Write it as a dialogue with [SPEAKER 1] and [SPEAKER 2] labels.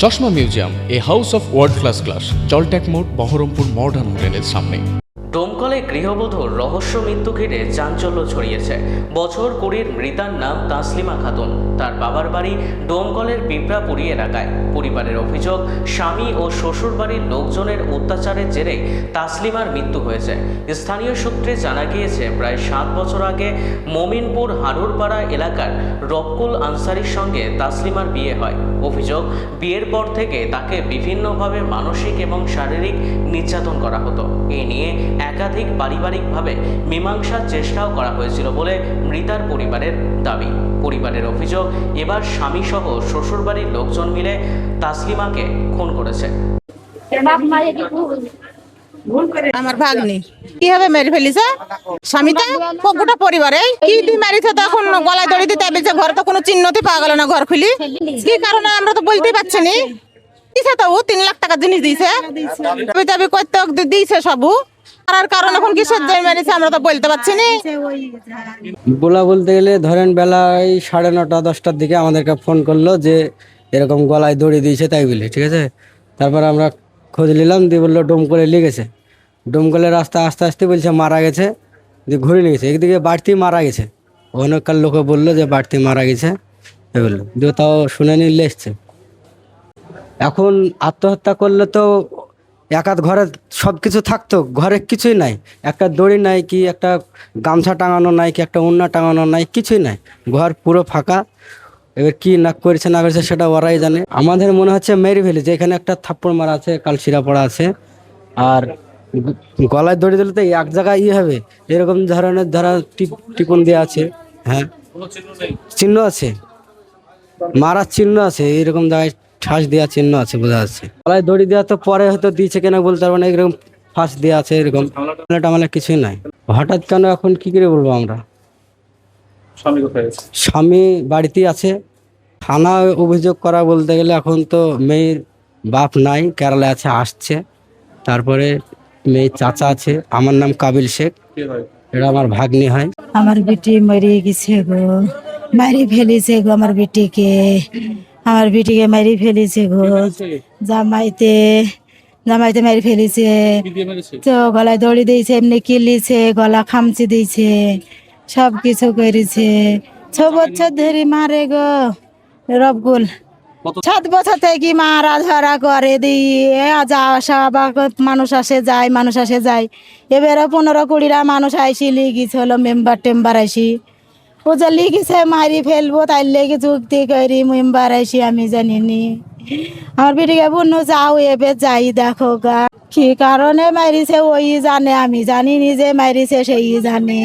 [SPEAKER 1] চশমা museum, a house of world class, জলট্যাক মোড়, বহরমপুর মডার্ন হোটেলের সামনে।
[SPEAKER 2] ডোমকলে গৃহবধূর রহস্য মৃত্যু ঘিরে চাঞ্চল্য ছড়িয়েছে। বছর 20-র মৃতার নাম তাসলিমা খাতুন। তার বাবার বাড়ি ডোমকলের পিঁপড়াপুরি এলাকায়। পরিবারের অভিযোগ, স্বামী ও শ্বশুর বাড়ির লোকজনের অত্যাচারের জেরে তাসলিমার মৃত্যু হয়েছে। স্থানীয় সূত্রে জানা গিয়েছে, প্রায় 7 বছর আগে মমিনপুর হারুরপাড়া এলাকার রবকুল আনসারির সঙ্গে তাসলিমার বিয়ে হয়। অভিযোগ, বিয়ের পর থেকে তাকে বিভিন্নভাবে মানসিক এবং শারীরিক নির্যাতন করা হতো। এই নিয়ে একাধিক পারিবারিকভাবে মীমাংসার চেষ্টাও করা হয়েছিল বলে মৃতার পরিবারের দাবি। পরিবারের অভিযোগ, এবার স্বামী সহ শ্বশুরবাড়ির লোকজন মিলে তাসলিমাকে খুন করেছে।
[SPEAKER 3] আমার ভাগ্নি কিভাবে মেরে ফেলিছে স্বামীটা, গোটা পরিবারে কি দিয়ে মারিছে, তখন গলায় দড়ি দিতে পেরেছে। ঘরে তো কোনো চিহ্নতে পাওয়া গেল না। ঘর খুলি কি কারণে আমরা তো বলতেই পারছি না। দিছে তো 3 লাখ টাকা জিনিস দিয়েছে, দাবি করতে দিয়েছে সবু। আর কারণ এখন কিসের জন্য মেরেছে আমরা তো বলতে পারছি না।
[SPEAKER 4] বলতে গেলে ধরেন বেলায় 9:30 10টার দিকে আমাদেরকে ফোন করলো যে এরকম গলায় দড়ি দিয়েছে তাই বলে, ঠিক আছে। তারপর আমরা খোঁজ নিলাম, দিয়ে বললো ডোমকলে লেগেছে। ডোমকলে রাস্তা আস্তে আস্তে বলছে মারা গেছে, দিয়ে ঘুরে লেগেছে। একদিকে বাড়তি মারা গেছে, অনেককার লোকে বললো যে বাড়তি মারা গেছে এই বললো, দিয়ে তাও শুনে নিলে এসছে। এখন আত্মহত্যা করলে তো একাত ঘরে সব কিছু থাকতো, ঘরে কিছুই নাই। একটা দড়ি নাই, কি একটা গামছা টাঙানো নাই, কি একটা ওড়না টাঙানো নাই, কিছুই নাই। ঘর পুরো ফাঁকা। এবার কি না করেছে না করেছে সেটা ওরাই জানে। আমাদের মনে হচ্ছে মেরে ফেলেছে। এখানে একটা থাপ্পড় মারা আছে, কালশিরা পড়া আছে। আর গলায় দড়ি দিলে তো এক জায়গায় হবে, এরকম ধরনের টিপুন দেওয়া আছে। হ্যাঁ, চিহ্ন আছে, মারার চিহ্ন আছে, এরকম জায়গায় ঠাস দেওয়া চিহ্ন আছে, বোঝা যাচ্ছে। গলায় দড়ি দেওয়া তো পরে হয়তো দিয়েছে কিনা বলতে পারবো না, এরকম ফাঁস দেওয়া আছে, এরকম টামলা কিছুই নাই। হঠাৎ কেন এখন কি করে বলবো আমরা। স্বামী বাড়িতেই আছে। থানায় অভিযোগ করা বলতে গেলে এখন তো মেয়ের বাপ নাই, কেরালায় আছে, আসছে। তারপরে মেয়ের চাচা আছে, আমার নাম কাবিল শেখ, এটা আমার ভাগ্নি হয়।
[SPEAKER 5] আমার বেটি মরে গেছে গো, মারি ফেলেছে গো আমার বেটিকে মারি ফেলেছে গো। জামাইতে মারি ফেলেছে তো, গলায় দড়ি দিয়েছে, এমনি কিলিছে, গলা খামচি দিয়েছে, সব কিছু করেছে। 6 বছর ধরে মারে গো রবকুল। 7 বছর থেকে মারা ধরা করে দিয়ে যাওয়া আসা, মানুষ আসে যায়। এবারে 15-20টা মানুষ আইসি লিগিস হলো, মেম্বার টেম্বার আইসি, ও যে লিগেছে মারি ফেলবো তাই লেগে যুক্তি করি মেম্বার আইসি। আমি জানিনি। আমার বেটিকে বন্য যাও এবার যাই দেখো গা, কি কারণে মারিছে ওই জানে, আমি জানিনি যে মারিছে সেই জানে।